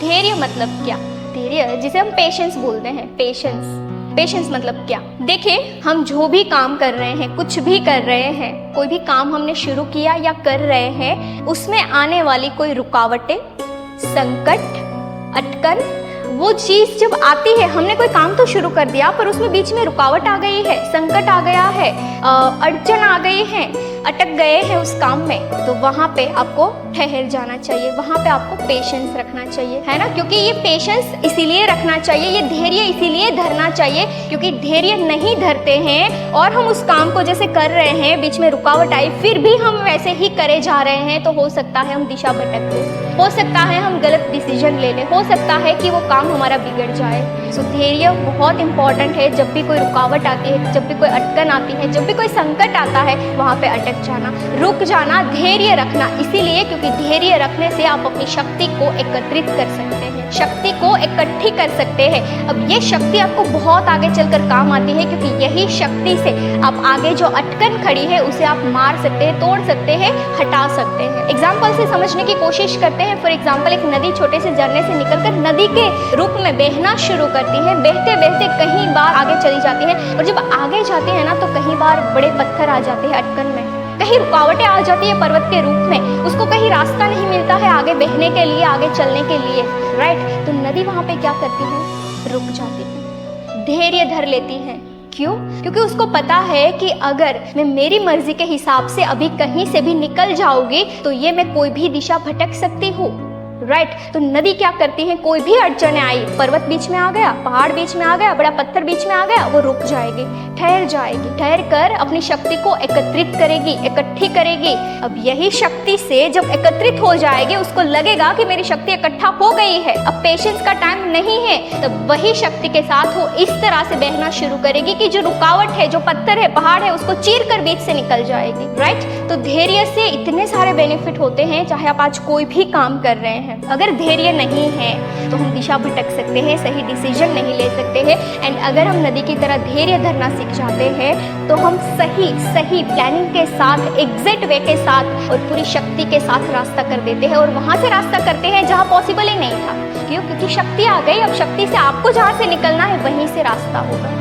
धैर्य मतलब क्या? धैर्य जिसे हम पेशेंस बोलते हैं, पेशेंस मतलब क्या? देखिए, हम जो भी काम कर रहे हैं, कुछ भी कर रहे हैं, कोई भी काम हमने शुरू किया या कर रहे हैं, उसमें आने वाली कोई रुकावटें, संकट, अटकन, वो चीज जब आती है, हमने कोई काम तो शुरू कर दिया पर उसमें बीच में रुकावट आ गई है, संकट आ गया है, अड़चन आ गई है, अटक गए हैं उस काम में, तो वहाँ पे आपको ठहर जाना चाहिए, वहाँ पे आपको पेशेंस रखना चाहिए, है ना? क्योंकि ये पेशेंस इसीलिए रखना चाहिए, ये धैर्य इसीलिए धरना चाहिए क्योंकि धैर्य नहीं धरते हैं और हम उस काम को जैसे कर रहे हैं, बीच में रुकावट आई, फिर भी हम वैसे ही करे जा रहे हैं, तो हो सकता है हम दिशा भटक लें, हो सकता है हम गलत डिसीजन ले लें, हो सकता है कि वो काम हमारा बिगड़ जाए। सो धैर्य बहुत इंपॉर्टेंट है। जब भी कोई रुकावट आती है, जब भी कोई अटकन आती है, जब भी कोई संकट आता है, वहाँ पे अटक जाना, रुक जाना, धैर्य रखना, इसीलिए क्योंकि धैर्य रखने से आप अपनी शक्ति को एकत्रित कर सकते हैं, शक्ति को इकट्ठी कर सकते हैं। अब ये शक्ति आपको बहुत आगे चलकर काम आती है क्योंकि यही शक्ति से आप आगे जो अटकन खड़ी है उसे आप मार सकते हैं, तोड़ सकते हैं, हटा सकते हैं। एग्जाम्पल से समझने की कोशिश करते हैं। फॉर एग्जाम्पल, एक नदी छोटे से झरने से निकलकर नदी के रूप में बहना शुरू करती है, बहते बहते कहीं बार आगे चली जाती है और जब आगे जाती है ना तो कहीं बार बड़े पत्थर आ जाते हैं अटकन में, कहीं रुकावटें आ जाती है पर्वत के रूप में, उसको कहीं रास्ता नहीं मिलता है आगे बहने के लिए, आगे चलने के लिए, राइट? तो नदी वहां पे क्या करती है? रुक जाती है, धैर्य धर लेती है। क्यों? क्योंकि उसको पता है कि अगर मैं मेरी मर्जी के हिसाब से अभी कहीं से भी निकल जाऊंगी तो ये मैं कोई भी दिशा भटक सकती हूँ, राइट? तो नदी क्या करती है? कोई भी अड़चन आई, पर्वत बीच में आ गया, पहाड़ बीच में आ गया, बड़ा पत्थर बीच में आ गया, वो रुक जाएगी, ठहर जाएगी, ठहर कर अपनी शक्ति को एकत्रित करेगी, इकट्ठी करेगी। अब यही शक्ति से जब एकत्रित हो जाएगी, उसको लगेगा कि मेरी शक्ति इकट्ठा हो गई है, अब पेशेंस का टाइम नहीं है, तब वही शक्ति के साथ वो इस तरह से बहना शुरू करेगी कि जो रुकावट है, जो पत्थर है, पहाड़ है, उसको चीर कर बीच से निकल जाएगी, राइट? तो धैर्य से इतने सारे बेनिफिट होते हैं, चाहे आप आज कोई भी काम कर रहे हैं। अगर धैर्य नहीं है तो हम दिशा भटक सकते हैं, सही डिसीजन नहीं ले सकते हैं। एंड अगर हम नदी की तरह धैर्य धरना सीख जाते हैं तो हम सही प्लानिंग के साथ, एग्जैक्ट वे के साथ और पूरी शक्ति के साथ रास्ता कर देते हैं और वहां से रास्ता करते हैं जहां पॉसिबल ही नहीं था। क्यों? क्योंकि शक्ति आ गई। अब शक्ति से आपको जहां से निकलना है वहीं से रास्ता होगा।